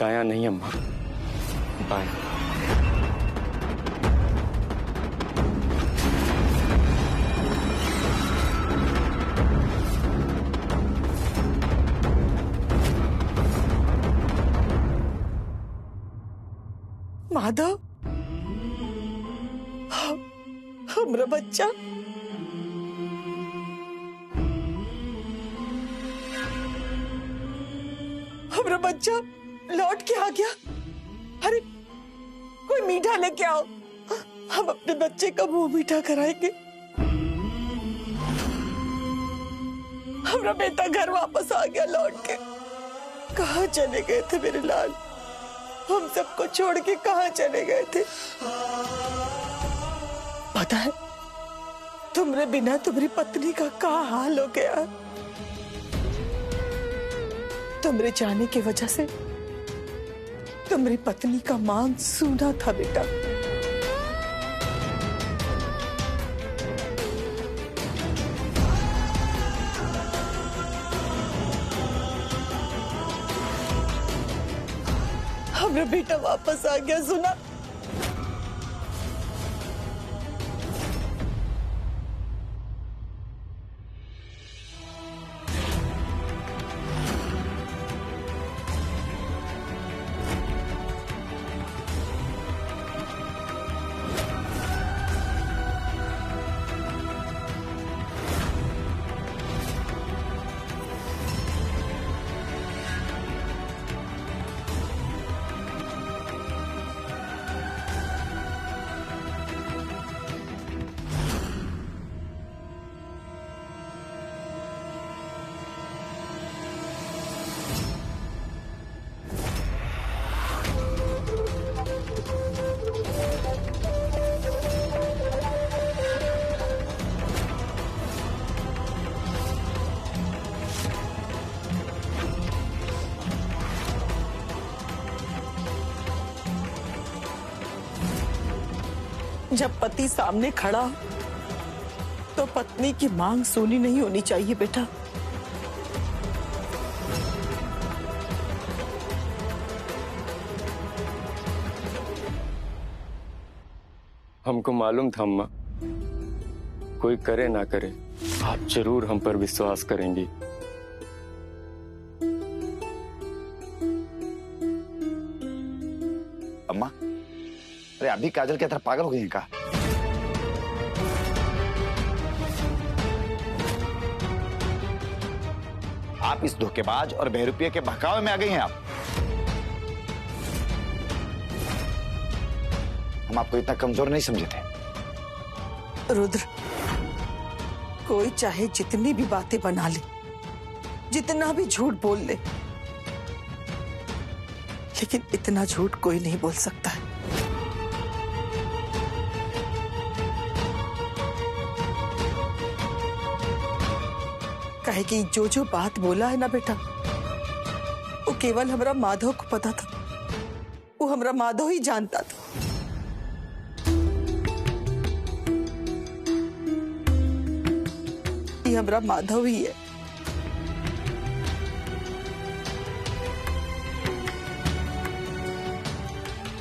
दायां नहीं अम्मा, बायां। माधव, हमरा बच्चा, हमरा बच्चा लौट के आ गया। अरे कोई मीठा लेके आओ, हम अपने बच्चे का मुंह मीठा कराएंगे। हमरा बेटा घर वापस आ गया लौट के। कहाँ चले गए थे मेरे लाल? हम सबको छोड़ के कहाँ चले गए थे? पता है तुमरे बिना तुम्हारी पत्नी का क्या हाल हो गया? तुम्हारे जाने की वजह से तुम्हारी पत्नी का मांग सूना था बेटा। हमारा बेटा वापस आ गया, सुना? जब पति सामने खड़ा तो पत्नी की मांग सुनी नहीं होनी चाहिए बेटा। हमको मालूम था अम्मा, कोई करे ना करे आप जरूर हम पर विश्वास करेंगी। अम्मा, अरे अभी काजल की तरह पागल हो गई हैं क्या? आप इस धोखेबाज और बहरूपिये के बहकावे में आ गई हैं आप। हम आपको इतना कमजोर नहीं समझे थे। रुद्र, कोई चाहे जितनी भी बातें बना ले, जितना भी झूठ बोल ले, लेकिन इतना झूठ कोई नहीं बोल सकता है। कहे कि जो बात बोला है ना बेटा, वो केवल हमरा माधव को पता था। वो हमरा माधव ही जानता था। ये हमरा माधव ही है।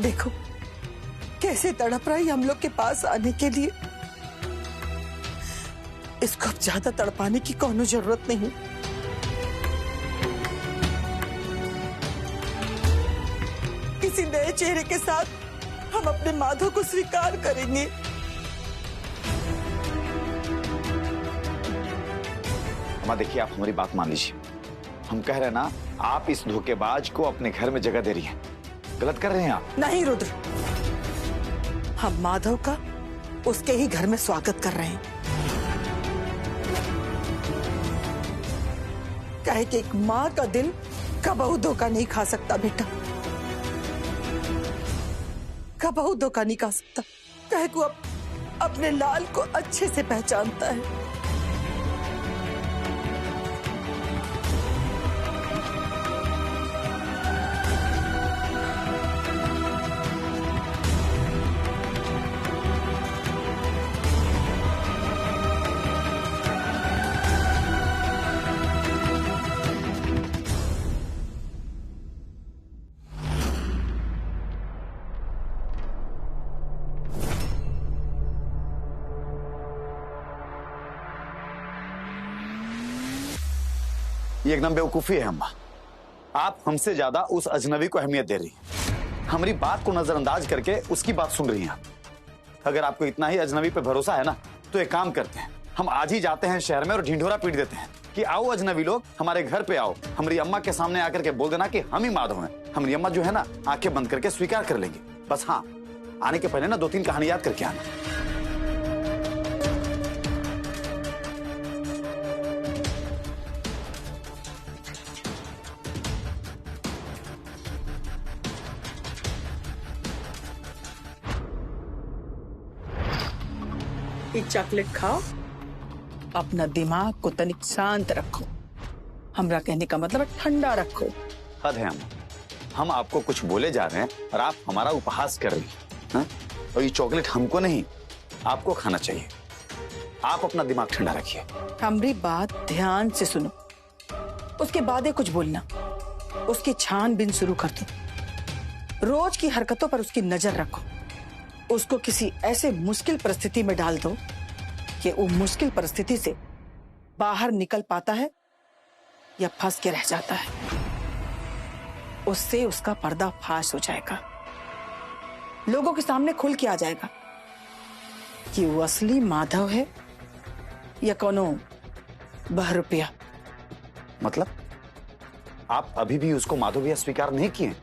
देखो कैसे तड़प रहा है हम लोग के पास आने के लिए। इसको अब ज्यादा तड़पाने की कोनो जरूरत नहीं। किसी नए चेहरे के साथ हम अपने माधव को स्वीकार करेंगे। अम्मा देखिए, आप हमारी बात मान लीजिए। हम कह रहे हैं ना, आप इस धोखेबाज को अपने घर में जगह दे रही हैं। गलत कर रहे हैं आप। नहीं रुद्र, हम माधव का उसके ही घर में स्वागत कर रहे हैं। कहे कि एक माँ का दिल कबहू धोखा नहीं खा सकता बेटा, कबहू धोखा नहीं खा सकता। कहे को अपने लाल को अच्छे से पहचानता है। ये एकदम बेवकूफी है अम्मा। आप हमसे ज्यादा उस अजनबी को अहमियत दे रही हैं। हमारी बात को नजरअंदाज करके उसकी बात सुन रही हैं आप। अगर आपको इतना ही अजनबी पे भरोसा है ना, तो एक काम करते हैं, हम आज ही जाते हैं शहर में और ढिंढोरा पीट देते हैं कि आओ अजनबी लोग, हमारे घर पे आओ, हमारी अम्मा के सामने आकर के बोल देना कि हम ही माधव हैं। हमारी अम्मा जो है ना, आंखें बंद करके स्वीकार कर लेंगे। बस हाँ, आने के पहले ना 2-3 कहानी याद करके आना। ये चॉकलेट खाओ, अपना दिमाग को तनिक शांत रखो। हमरा कहने का मतलब है ठंडा रखो। हद है अम्मा, हम आपको कुछ बोले जा रहे हैं और आप हमारा उपहास कर रही हैं। और ये चॉकलेट हमको नहीं, आपको खाना चाहिए। आप अपना दिमाग ठंडा रखिए। हमारी बात ध्यान से सुनो, उसके बाद ही कुछ बोलना। उसकी छानबीन शुरू कर दो। रोज की हरकतों पर उसकी नजर रखो। उसको किसी ऐसे मुश्किल परिस्थिति में डाल दो कि वो मुश्किल परिस्थिति से बाहर निकल पाता है या फंस के रह जाता है। उससे उसका पर्दाफाश हो जाएगा, लोगों के सामने खुल के आ जाएगा कि वो असली माधव है या कोनो बहरूपिया। मतलब आप अभी भी उसको माधव भैया स्वीकार नहीं किए?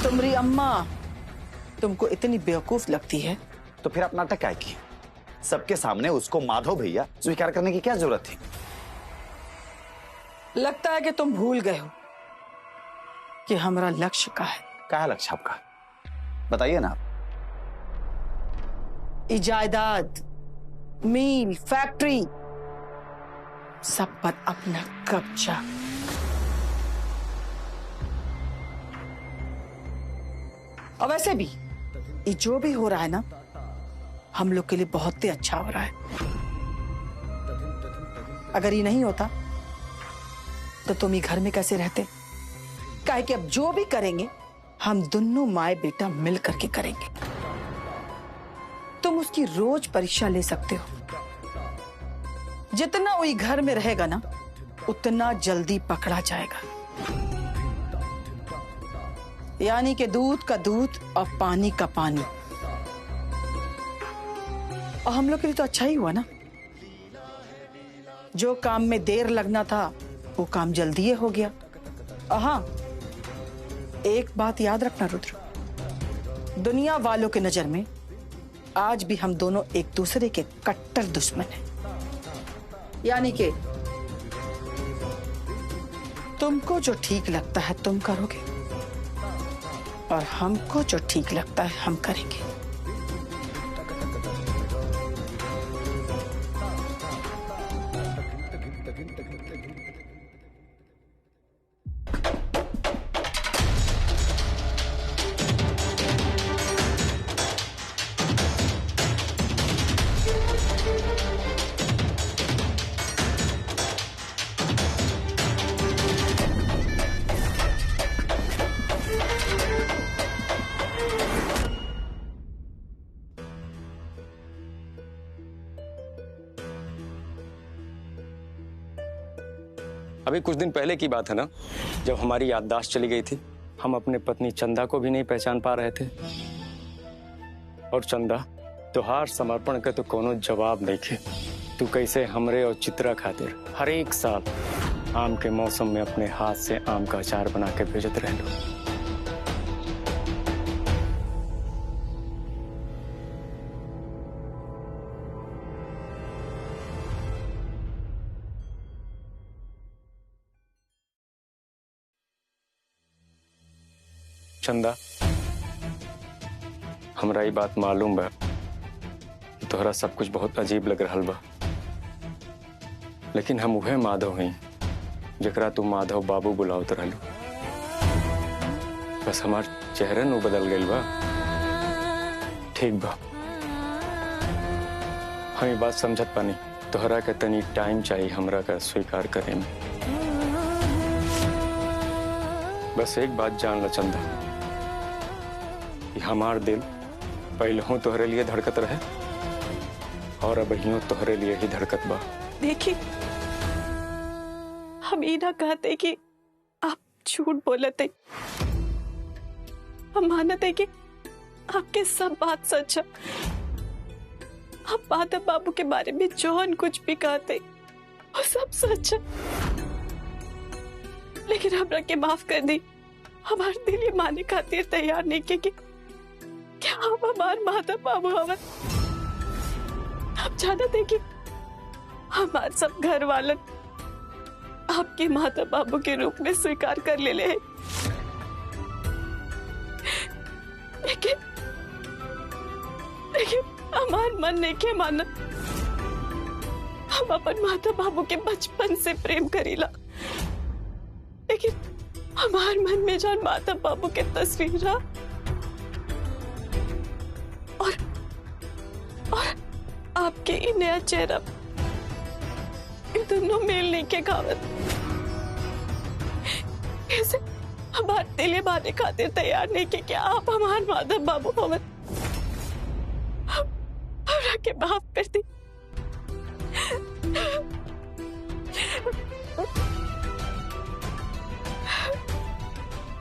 तुम्हारी अम्मा तुमको इतनी बेवकूफ लगती है तो फिर आप नाटक काय किए? सबके सामने उसको माधव भैया स्वीकार करने की क्या जरूरत थी? लगता है कि तुम भूल गए हो कि हमारा लक्ष्य क्या है। क्या है लक्ष्य आपका? बताइए ना। ये जायदाद, मील, फैक्ट्री, सब पर अपना कब्जा। और वैसे भी ये जो भी हो रहा है ना, हम लोग के लिए बहुत ही अच्छा हो रहा है। अगर ये नहीं होता तो तुम ये घर में कैसे रहते? काहे कि अब जो भी करेंगे हम दोनों माए बेटा मिल करके करेंगे। तुम उसकी रोज परीक्षा ले सकते हो। जितना वही घर में रहेगा ना, उतना जल्दी पकड़ा जाएगा। यानी कि दूध का दूध और पानी का पानी। और हम लोग के लिए तो अच्छा ही हुआ ना। जो काम में देर लगना था वो काम जल्दी ही हो गया। हाँ, एक बात याद रखना रुद्र, दुनिया वालों के नजर में आज भी हम दोनों एक दूसरे के कट्टर दुश्मन हैं। यानी कि तुमको जो ठीक लगता है तुम करोगे और हमको जो ठीक लगता है हम करेंगे। अभी कुछ दिन पहले की बात है ना, जब हमारी याददाश्त चली गई थी। हम अपने पत्नी चंदा को भी नहीं पहचान पा रहे थे। और चंदा, त्योहार समर्पण के तो कोनो जवाब नहीं थे। तू कैसे हमरे और चित्रा खातिर हर एक साल आम के मौसम में अपने हाथ से आम का अचार बना के भेजत रह लो। चंदा, हमरा ये बात मालूम बा, तोहरा सब कुछ बहुत अजीब लग रहा बा, लेकिन हम उहे माधव हैं जकरा तू माधव बाबू बुलावत रहलू। बस हमार चेहरा नु बदल गइल बा। ठीक बा, हम ये बात समझत पानी। तोहरा के तनी टाइम चाहिए हमरा का स्वीकार करे में। बस एक बात जान ला चंदा, हमार दिल पहले तोहरे लिए धड़कत रहे और अब यूं तोहरे लिए ही धड़कत बा। देखिए, हम ये ना कहते कि आप झूठ बोलते, हम मानते कि आपके सब बात सच है। आप माधव बाबू के बारे में जौन कुछ भी कहते वो सब सच है, लेकिन हमरा के माफ कर दी। हमारे दिल ये माने खातिर तैयार नहीं के कि क्या आप हमारे माधव बाबू हवन। आप जानते कि हमारे सब घर वालन आपके माधव बाबू के रूप में स्वीकार कर ले हैं, लेकिन हमार मन नहीं के माना। हम अपन माता बाबू के बचपन से प्रेम करीला, लेकिन हमार मन में जान माता बाबू के तस्वीर और आपके ही नया चेहरा, ये दोनों मेल नहीं के खावत। ऐसे हमारे दिले बाने खातिर तैयार नहीं के क्या आप हमारे माधव बाबू हवन। हमरा के माफ कर दी।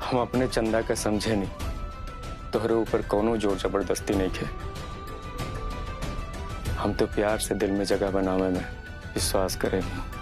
हम अपने चंदा का समझे नहीं, तोहरे ऊपर कोनो जोर जबरदस्ती नहीं थे। हम तो प्यार से दिल में जगह बनावे में विश्वास करेंगे।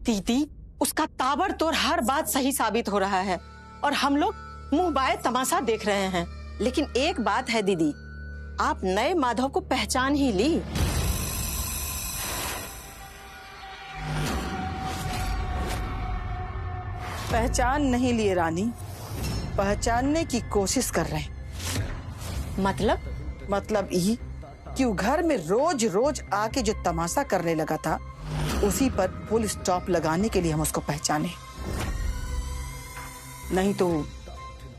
दीदी, उसका ताबड़तोड़ हर बात सही साबित हो रहा है और हम लोग मुंह बाए तमाशा देख रहे हैं। लेकिन एक बात है दीदी, आप नए माधव को पहचान ही ली। पहचान नहीं लिए रानी, पहचानने की कोशिश कर रहे हैं। मतलब ये कि वो घर में रोज रोज आके जो तमाशा करने लगा था, उसी पर फुल स्टॉप लगाने के लिए हम उसको पहचाने। नहीं तो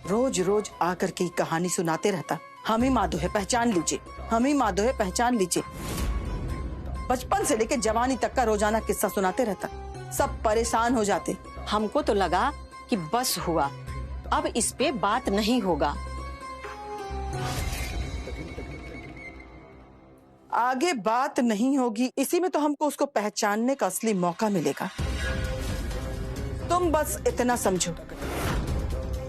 रोज रोज आकर के कहानी सुनाते रहता, हम ही माधव है पहचान लीजिए, हम ही माधव है पहचान लीजिए। बचपन से लेकर जवानी तक का रोजाना किस्सा सुनाते रहता, सब परेशान हो जाते। हमको तो लगा कि बस हुआ, अब इस पे बात नहीं होगा। आगे बात नहीं होगी, इसी में तो हमको उसको पहचानने का असली मौका मिलेगा। तुम बस इतना समझो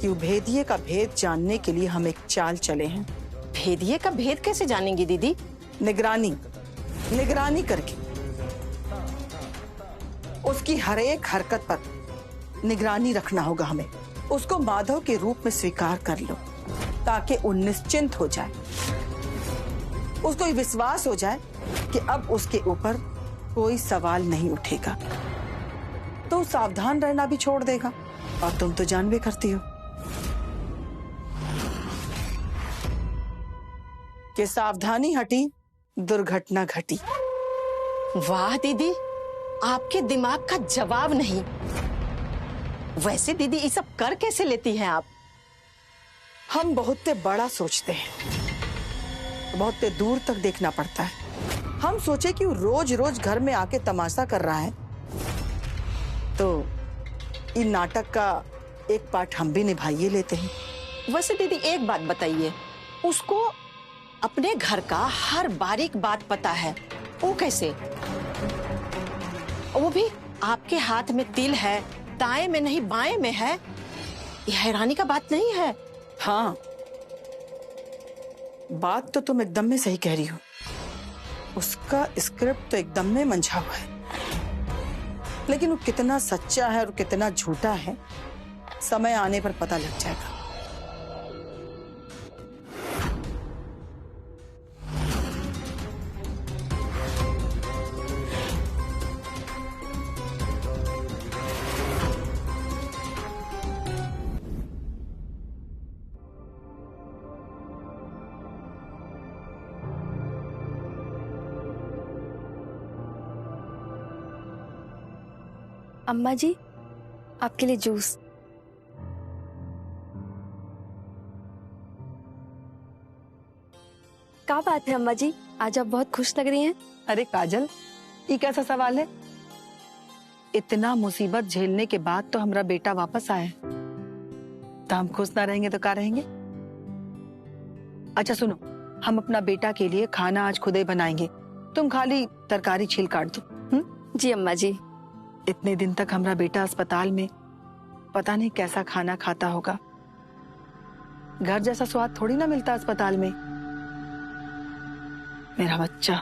कि भेदिये का भेद जानने के लिए हम एक चाल चले हैं। भेदिये का भेद कैसे जानेंगी दीदी? निगरानी करके। उसकी हर एक हरकत पर निगरानी रखना होगा हमें। उसको माधव के रूप में स्वीकार कर लो ताकि वो निश्चिंत हो जाए, उसको ये विश्वास हो जाए कि अब उसके ऊपर कोई सवाल नहीं उठेगा, तो सावधान रहना भी छोड़ देगा। और तुम तो जान भी करती हो कि सावधानी हटी दुर्घटना घटी। वाह दीदी, आपके दिमाग का जवाब नहीं। वैसे दीदी ये सब कर कैसे लेती हैं आप? हम बहुत बड़ा सोचते हैं, बहुत दूर तक देखना पड़ता है। हम सोचे कि वो रोज रोज घर में आके तमाशा कर रहा है, तो इन नाटक का एक पार्ट हम भी निभाइए लेते हैं। वैसे दीदी एक बात बताइए, उसको अपने घर का हर बारीक बात पता है, वो कैसे? वो भी आपके हाथ में तिल है, दाएं में नहीं बाएं में है। ये हैरानी का बात नहीं है। हाँ, बात तो तुम एकदम में सही कह रही हो। उसका स्क्रिप्ट तो एकदम में मंझा हुआ है, लेकिन वो कितना सच्चा है और कितना झूठा है, समय आने पर पता लग जाएगा। अम्मा जी, आपके लिए जूस। क्या बात है अम्मा जी, आज आप बहुत खुश लग रही हैं। अरे काजल, ये कैसा सवाल है? इतना मुसीबत झेलने के बाद तो हमारा बेटा वापस आया, तो हम खुश ना रहेंगे तो क्या रहेंगे। अच्छा सुनो, हम अपना बेटा के लिए खाना आज खुद ही बनाएंगे, तुम खाली तरकारी छील काट दो। जी अम्मा जी। इतने दिन तक हमारा बेटा अस्पताल में पता नहीं कैसा खाना खाता होगा, घर जैसा स्वाद थोड़ी ना मिलता अस्पताल में। मेरा बच्चा।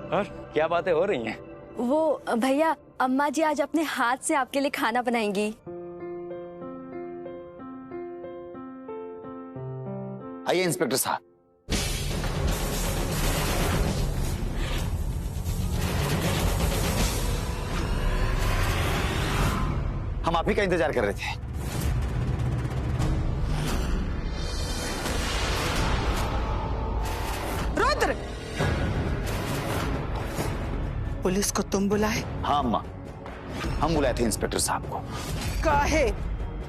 और क्या बातें हो रही हैं? वो भैया, अम्मा जी आज अपने हाथ से आपके लिए खाना बनाएंगी। आइए इंस्पेक्टर साहब। हम आप ही का इंतजार कर रहे थे। रुद्र, पुलिस को तुम बुलाए? हाँ अम्मा, हम बुलाए थे इंस्पेक्टर साहब को। काहे?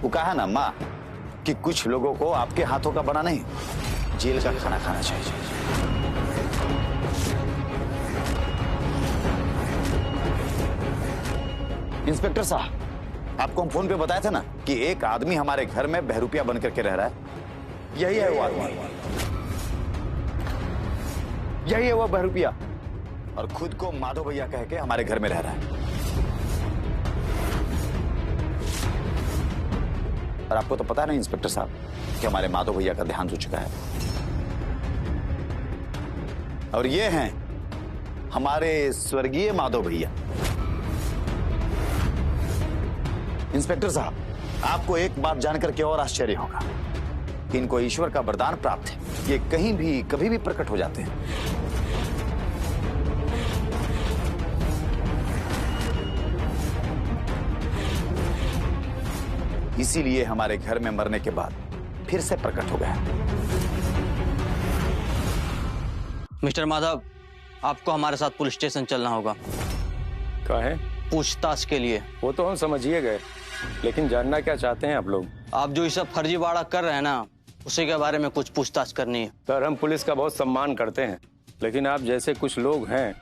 वो कहा ना अम्मा कि कुछ लोगों को आपके हाथों का बना नहीं, जेल का खाना खाना चाहिए। इंस्पेक्टर साहब, आपको हम फोन पे बताया था ना कि एक आदमी हमारे घर में बहरूपिया बन करके रह रहा है। यही है वो आदमी, यही है वो बहरूपिया, और खुद को माधव भैया कह के हमारे घर में रह रहा है। और आपको तो पता है ना इंस्पेक्टर साहब कि हमारे माधव भैया का देहांत हो चुका है, और ये हैं हमारे स्वर्गीय माधव भैया। इंस्पेक्टर साहब, आपको एक बात जानकर के और आश्चर्य होगा कि इनको ईश्वर का वरदान प्राप्त है, ये कहीं भी कभी भी प्रकट हो जाते हैं। इसीलिए हमारे घर में मरने के बाद फिर से प्रकट हो गया। मिस्टर माधव, आपको हमारे साथ पुलिस स्टेशन चलना होगा। काहे? पूछताछ के लिए। वो तो हम समझिए गए, लेकिन जानना क्या चाहते हैं आप लोग? आप जो ये सब फर्जीवाड़ा कर रहे हैं ना, उसी के बारे में कुछ पूछताछ करनी है। सर, हम पुलिस का बहुत सम्मान करते हैं, लेकिन आप जैसे कुछ लोग हैं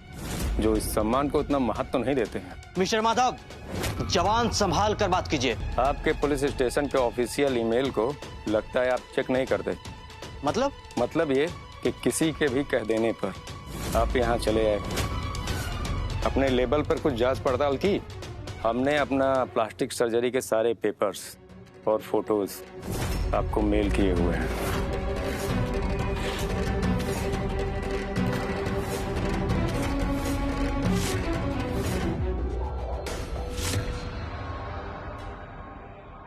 जो इस सम्मान को उतना महत्व नहीं देते हैं। मिस्टर माधव, जवान संभाल कर बात कीजिए। आपके पुलिस स्टेशन के ऑफिशियल ईमेल को लगता है आप चेक नहीं करते। मतलब ये कि किसी के भी कह देने पर आप यहाँ चले आए, अपने लेवल पर कुछ जांच पड़ताल की। हमने अपना प्लास्टिक सर्जरी के सारे पेपर्स और फोटोज आपको मेल किए हुए हैं।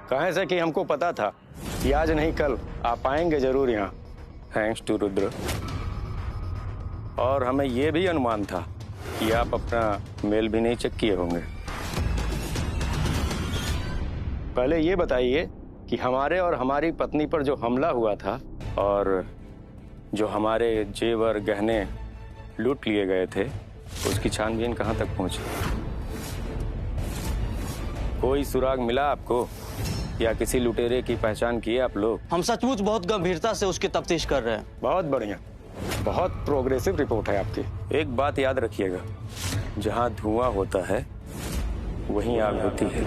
कहाँ से कि हमको पता था कि आज नहीं कल आप आएंगे जरूर यहाँ, थैंक्स टू रुद्र। और हमें ये भी अनुमान था कि आप अपना मेल भी नहीं चेक किए होंगे। पहले ये बताइए कि हमारे और हमारी पत्नी पर जो हमला हुआ था और जो हमारे जेवर गहने लूट लिए गए थे, उसकी छानबीन कहाँ तक पहुंची? कोई सुराग मिला आपको, या किसी लुटेरे की पहचान की आप लोग? हम सचमुच बहुत गंभीरता से उसकी तफ्तीश कर रहे हैं। बहुत बढ़िया, बहुत प्रोग्रेसिव रिपोर्ट है आपकी। एक बात याद रखिएगा, जहां धुआं होता है वहीं आग होती है।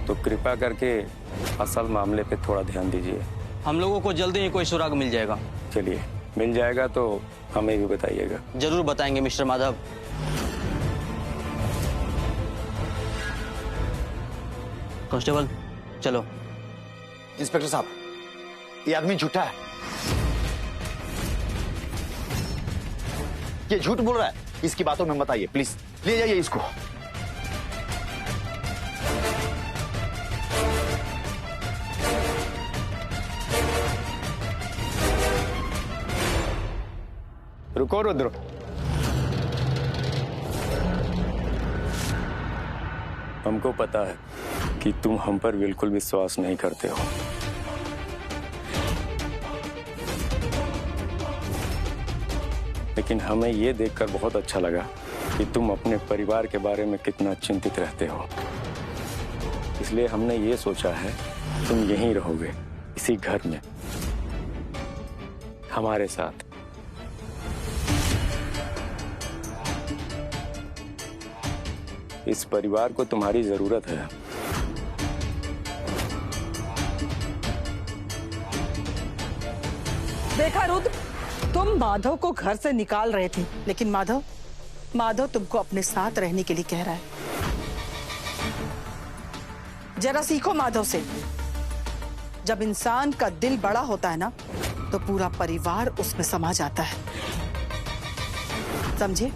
तो कृपा करके असल मामले पे थोड़ा ध्यान दीजिए। हम लोगों को जल्दी ही कोई सुराग मिल जाएगा। चलिए, मिल जाएगा तो हमें भी बताइएगा। जरूर बताएंगे मिस्टर माधव। कांस्टेबल, चलो। इंस्पेक्टर साहब, ये आदमी झूठा है, ये झूठ बोल रहा है। इसकी बातों में मत आइए प्लीज, ले जाइए इसको। रुको रुद्र, हमको पता है कि तुम हम पर बिल्कुल विश्वास नहीं करते हो। लेकिन हमें ये देखकर बहुत अच्छा लगा कि तुम अपने परिवार के बारे में कितना चिंतित रहते हो। इसलिए हमने ये सोचा है तुम यहीं रहोगे, इसी घर में हमारे साथ। इस परिवार को तुम्हारी जरूरत है। देखा रुद्र, तुम माधव को घर से निकाल रहे थे, लेकिन माधव तुमको अपने साथ रहने के लिए कह रहा है। जरा सीखो माधव से। जब इंसान का दिल बड़ा होता है ना, तो पूरा परिवार उसमें समा जाता है, समझे?